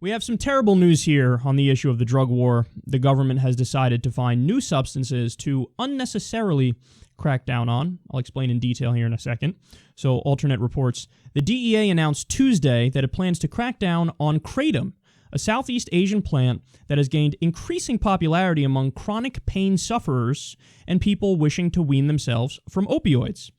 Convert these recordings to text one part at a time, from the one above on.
We have some terrible news here on the issue of the drug war. The government has decided to find new substances to unnecessarily crack down on. I'll explain in detail here in a second. So, alternate reports. The DEA announced Tuesday that it plans to crack down on Kratom, a Southeast Asian plant that has gained increasing popularity among chronic pain sufferers and people wishing to wean themselves from opioids.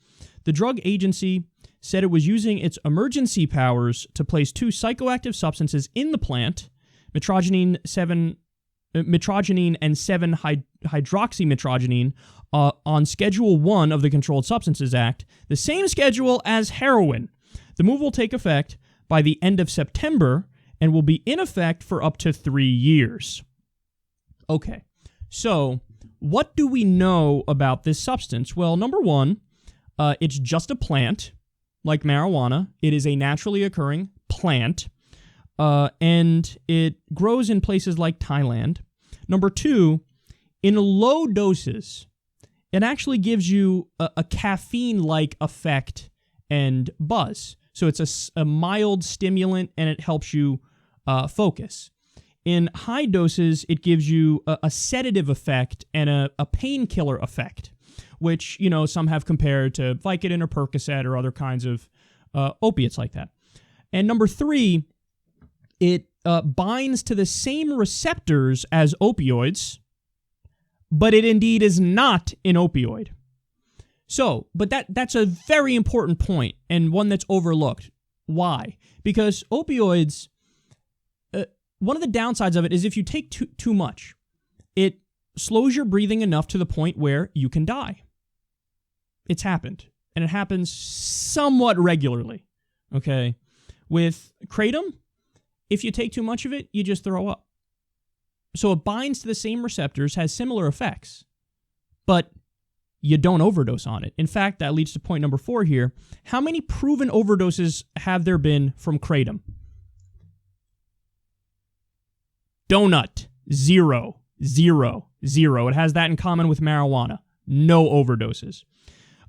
The drug agency said it was using its emergency powers to place two psychoactive substances in the plant, mitragynine and 7-hydroxymitragynine, on Schedule 1 of the Controlled Substances Act, the same schedule as heroin. The move will take effect by the end of September and will be in effect for up to 3 years. Okay, so what do we know about this substance? Well, number one, it's just a plant. Like marijuana, it is a naturally occurring plant, and it grows in places like Thailand. Number two, in low doses, it actually gives you a caffeine-like effect and buzz. So it's a mild stimulant, and it helps you focus. In high doses, it gives you a sedative effect and a painkiller effect, which, you know, some have compared to Vicodin or Percocet or other kinds of opiates like that. And number three, it binds to the same receptors as opioids, but it indeed is not an opioid. So, but that's a very important point and one that's overlooked. Why? Because opioids, one of the downsides of it is if you take too much, it slows your breathing enough to the point where you can die. It's happened, and it happens somewhat regularly, okay? With Kratom, if you take too much of it, you just throw up. So it binds to the same receptors, has similar effects, but you don't overdose on it. In fact, that leads to point number 4 here. How many proven overdoses have there been from Kratom? Donut. 0. 0. 0. It has that in common with marijuana. No overdoses.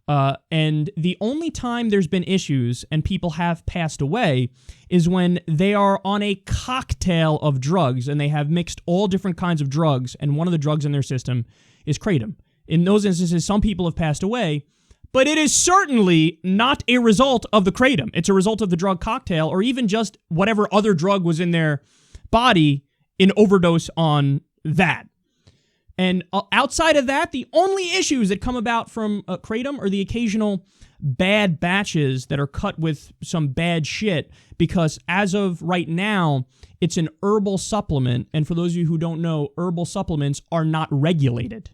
And the only time there's been issues and people have passed away is when they are on a cocktail of drugs and they have mixed all different kinds of drugs, and one of the drugs in their system is Kratom. In those instances, some people have passed away, but it is certainly not a result of the Kratom. It's a result of the drug cocktail, or even just whatever other drug was in their body in overdose on that. And outside of that, the only issues that come about from Kratom are the occasional bad batches that are cut with some bad shit, because as of right now, it's an herbal supplement. And for those of you who don't know, herbal supplements are not regulated.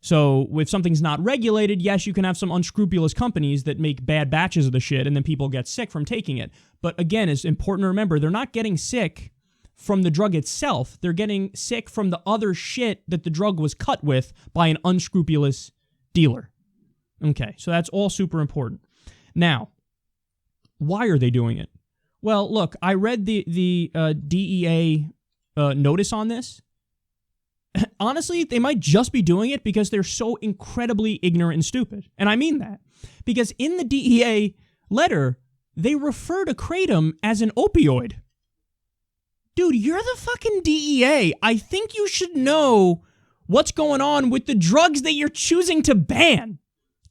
So if something's not regulated, yes, you can have some unscrupulous companies that make bad batches of the shit and then people get sick from taking it. But again, it's important to remember, they're not getting sick from the drug itself. They're getting sick from the other shit that the drug was cut with by an unscrupulous dealer. Okay, so that's all super important. Now, why are they doing it? Well, look, I read the DEA notice on this. Honestly, they might just be doing it because they're so incredibly ignorant and stupid. And I mean that. Because in the DEA letter, they refer to Kratom as an opioid. Dude, you're the fucking DEA. I think you should know what's going on with the drugs that you're choosing to ban.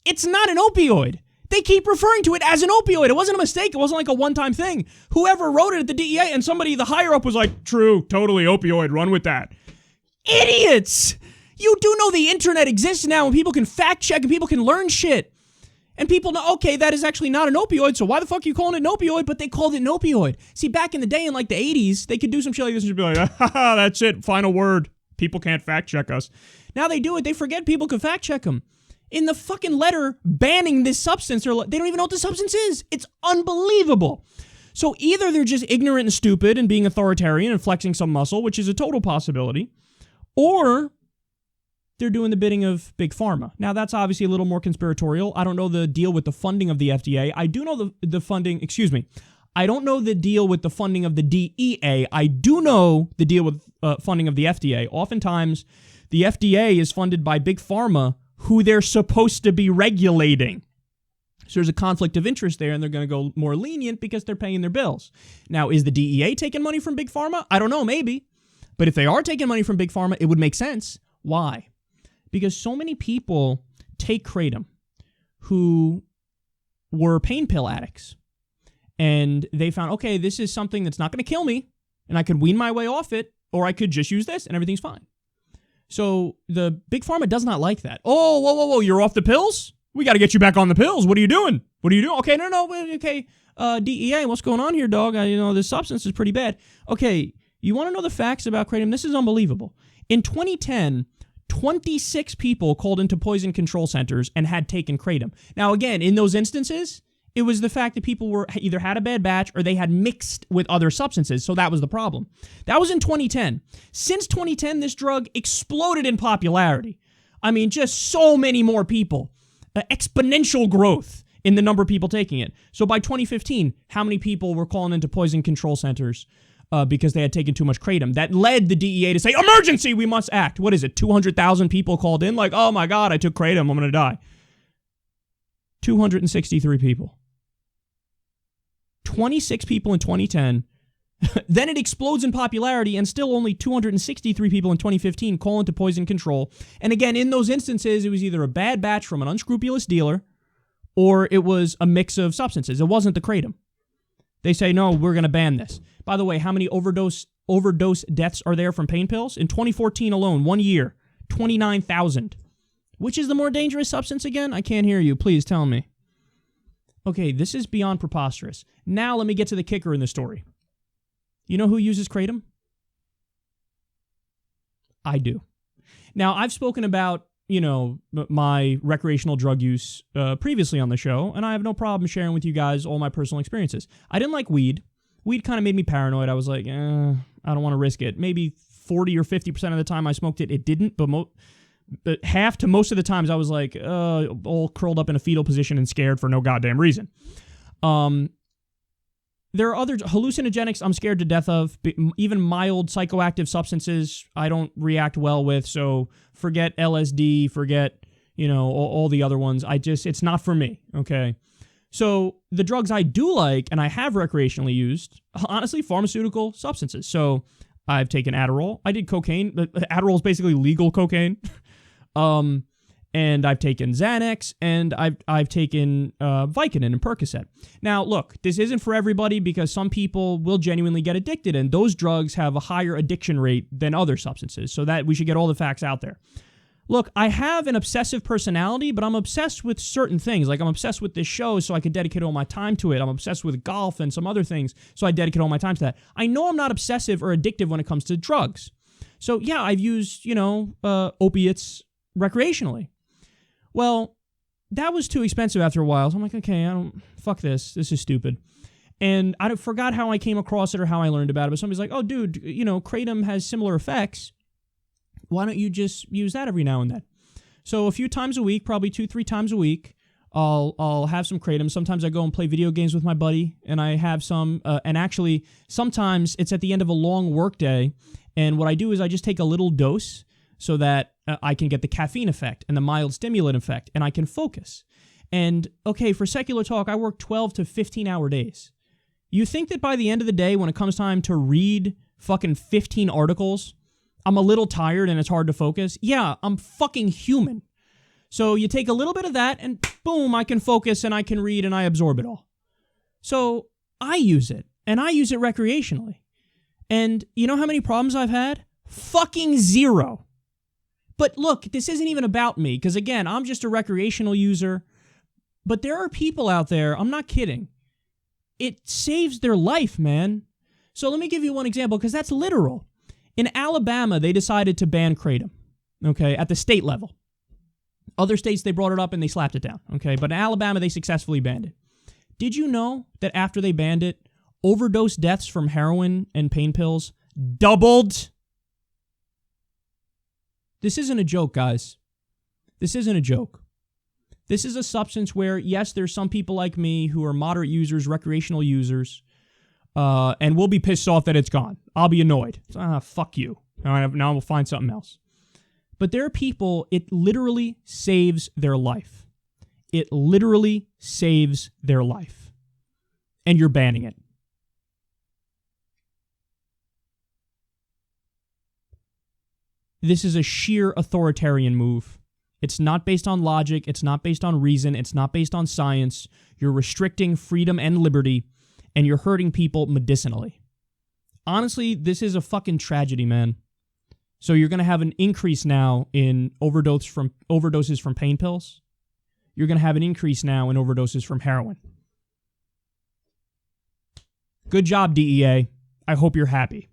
It's not an opioid. They keep referring to it as an opioid. It wasn't a mistake. It wasn't like a one-time thing. Whoever wrote it at the DEA and somebody, the higher-up, was like, true, totally opioid, run with that. Idiots! You do know the internet exists now and people can fact-check and people can learn shit. And people know, okay, that is actually not an opioid, so why the fuck are you calling it an opioid? But they called it an opioid. See, back in the day, in like the 80s, they could do some shit like this and just be like, haha, that's it, final word. People can't fact check us. Now they do it, they forget people can fact check them. In the fucking letter banning this substance, they don't even know what the substance is. It's unbelievable. So either they're just ignorant and stupid and being authoritarian and flexing some muscle, which is a total possibility, or they're doing the bidding of Big Pharma. Now, that's obviously a little more conspiratorial. I don't know the deal with the funding of the FDA. I do know the funding, I don't know the deal with the funding of the DEA. I do know the deal with funding of the FDA. Oftentimes, the FDA is funded by Big Pharma, who they're supposed to be regulating. So there's a conflict of interest there, and they're going to go more lenient because they're paying their bills. Now, is the DEA taking money from Big Pharma? I don't know, maybe. But if they are taking money from Big Pharma, it would make sense. Why? Because so many people take Kratom who were pain pill addicts. And they found, okay, this is something that's not going to kill me, and I could wean my way off it, or I could just use this, and everything's fine. So the Big Pharma does not like that. Oh, whoa, you're off the pills? We got to get you back on the pills. What are you doing? Okay, no, okay. DEA, what's going on here, dog? This substance is pretty bad. Okay, you want to know the facts about Kratom? This is unbelievable. In 2010, 26 people called into poison control centers and had taken Kratom. Now, again, in those instances, it was the fact that people were either had a bad batch or they had mixed with other substances, so that was the problem. That was in 2010. Since 2010, this drug exploded in popularity. I mean, just so many more people. Exponential growth in the number of people taking it. So by 2015, how many people were calling into poison control centers because they had taken too much Kratom? That led the DEA to say, emergency, we must act. What is it, 200,000 people called in? Like, oh my God, I took Kratom, I'm going to die. 263 people. 26 people in 2010. Then it explodes in popularity, and still only 263 people in 2015 call into poison control. And again, in those instances, it was either a bad batch from an unscrupulous dealer, or it was a mix of substances. It wasn't the Kratom. They say, no, we're going to ban this. By the way, how many overdose deaths are there from pain pills? In 2014 alone, 1 year, 29,000. Which is the more dangerous substance again? I can't hear you. Please tell me. Okay, this is beyond preposterous. Now let me get to the kicker in the story. You know who uses Kratom? I do. Now, I've spoken about, my recreational drug use previously on the show, and I have no problem sharing with you guys all my personal experiences. I didn't like weed. Weed kind of made me paranoid. I was like, I don't want to risk it. Maybe 40 or 50% of the time I smoked it, it didn't, but half to most of the times I was like, all curled up in a fetal position and scared for no goddamn reason. There are other hallucinogenics I'm scared to death of. Even mild psychoactive substances I don't react well with, so forget LSD, forget, all the other ones. It's not for me, okay? So the drugs I do like and I have recreationally used, honestly, pharmaceutical substances. So I've taken Adderall. I did cocaine. Adderall is basically legal cocaine. And I've taken Xanax, and I've taken Vicodin and Percocet. Now, look, this isn't for everybody because some people will genuinely get addicted, and those drugs have a higher addiction rate than other substances, so that we should get all the facts out there. Look, I have an obsessive personality, but I'm obsessed with certain things. Like, I'm obsessed with this show, so I could dedicate all my time to it. I'm obsessed with golf and some other things, so I dedicate all my time to that. I know I'm not obsessive or addictive when it comes to drugs. So, yeah, I've used, opiates recreationally. Well, that was too expensive after a while. So I'm like, okay, fuck this. This is stupid. And I forgot how I came across it or how I learned about it. But somebody's like, oh, dude, Kratom has similar effects. Why don't you just use that every now and then? So a few times a week, probably 2-3 times a week, I'll have some Kratom. Sometimes I go and play video games with my buddy, and I have some. And actually, sometimes it's at the end of a long work day. And what I do is I just take a little dose so that I can get the caffeine effect and the mild stimulant effect, and I can focus. And, okay, for Secular Talk, I work 12 to 15-hour days. You think that by the end of the day, when it comes time to read fucking 15 articles, I'm a little tired and it's hard to focus? Yeah, I'm fucking human. So you take a little bit of that, and boom, I can focus and I can read and I absorb it all. So I use it, and I use it recreationally. And you know how many problems I've had? Fucking zero. But look, this isn't even about me, because again, I'm just a recreational user. But there are people out there, I'm not kidding, it saves their life, man. So let me give you one example, because that's literal. In Alabama, they decided to ban Kratom, okay, at the state level. Other states, they brought it up and they slapped it down, okay? But in Alabama, they successfully banned it. Did you know that after they banned it, overdose deaths from heroin and pain pills doubled? This isn't a joke, guys. This isn't a joke. This is a substance where, yes, there's some people like me who are moderate users, recreational users, and we'll be pissed off that it's gone. I'll be annoyed. Fuck you. Now we'll find something else. But there are people, it literally saves their life. It literally saves their life. And you're banning it. This is a sheer authoritarian move. It's not based on logic. It's not based on reason. It's not based on science. You're restricting freedom and liberty, and you're hurting people medicinally. Honestly, this is a fucking tragedy, man. So you're going to have an increase now in overdoses from pain pills. You're going to have an increase now in overdoses from heroin. Good job, DEA. I hope you're happy.